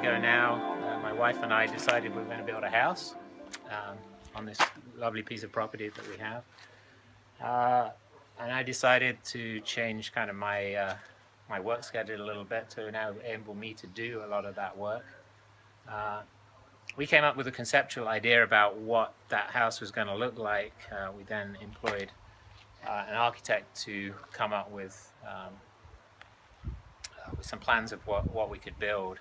ago now, my wife and I decided we were going to build a house on this lovely piece of property that we have. And I decided to change kind of my my work schedule a little bit to now enable me to do a lot of that work. We came up with a conceptual idea about what that house was going to look like. We then employed an architect to come up with some plans of what we could build,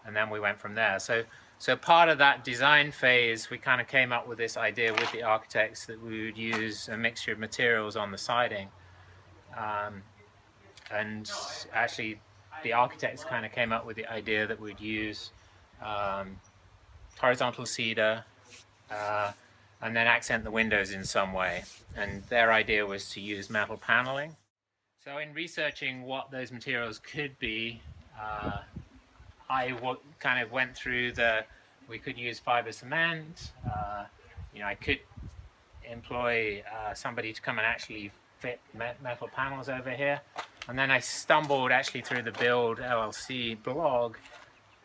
and then we went from there. So part of that design phase, we kind of came up with this idea with the architects that we would use a mixture of materials on the siding, and actually the architects kind of came up with the idea that we'd use horizontal cedar and then accent the windows in some way, and their idea was to use metal paneling. So in researching what those materials could be, I kind of went through we could use fiber cement, I could employ somebody to come and actually fit metal panels over here. And then I stumbled actually through the Build LLC blog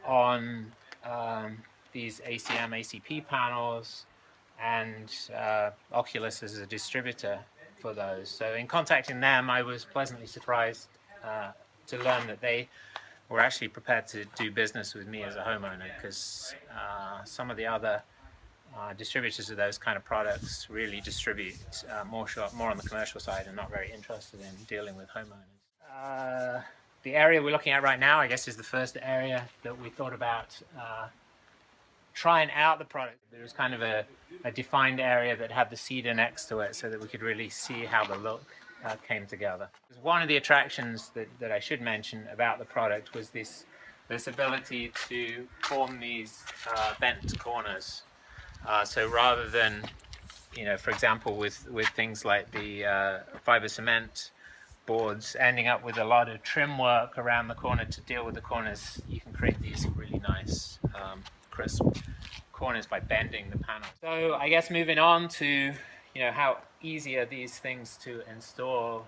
on these ACM ACP panels and OCULUS as a distributor for those. So in contacting them, I was pleasantly surprised to learn that they were actually prepared to do business with me as a homeowner, because some of the other distributors of those kind of products really distribute more on the commercial side and not very interested in dealing with homeowners. The area we're looking at right now, I guess, is the first area that we thought about trying out the product. There was kind of a defined area that had the cedar next to it so that we could really see how the look came together. One of the attractions that I should mention about the product was this ability to form these bent corners. So rather than, for example, with things like the fiber cement boards ending up with a lot of trim work around the corner to deal with the corners, you can create these really nice crisp corners by bending the panel. So I guess moving on to how easy are these things to install.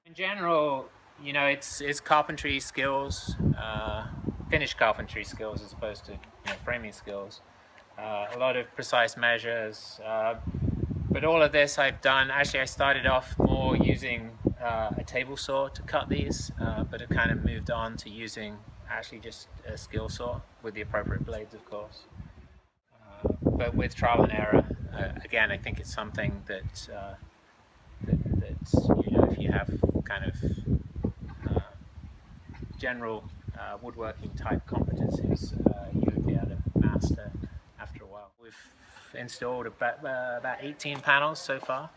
In general, it's carpentry skills, finished carpentry skills as opposed to framing skills. A lot of precise measures, but all of this I've done. Actually, I started off more using a table saw to cut these, but it kind of moved on to using actually just a skill saw with the appropriate blades, of course. But with trial and error, again, I think it's something that if you have kind of general woodworking type competencies, you would be able to master after a while. We've installed about 18 panels so far.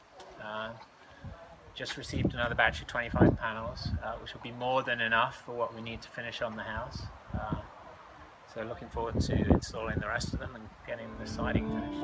Just received another batch of 25 panels, which will be more than enough for what we need to finish on the house. So looking forward to installing the rest of them and getting the siding finished.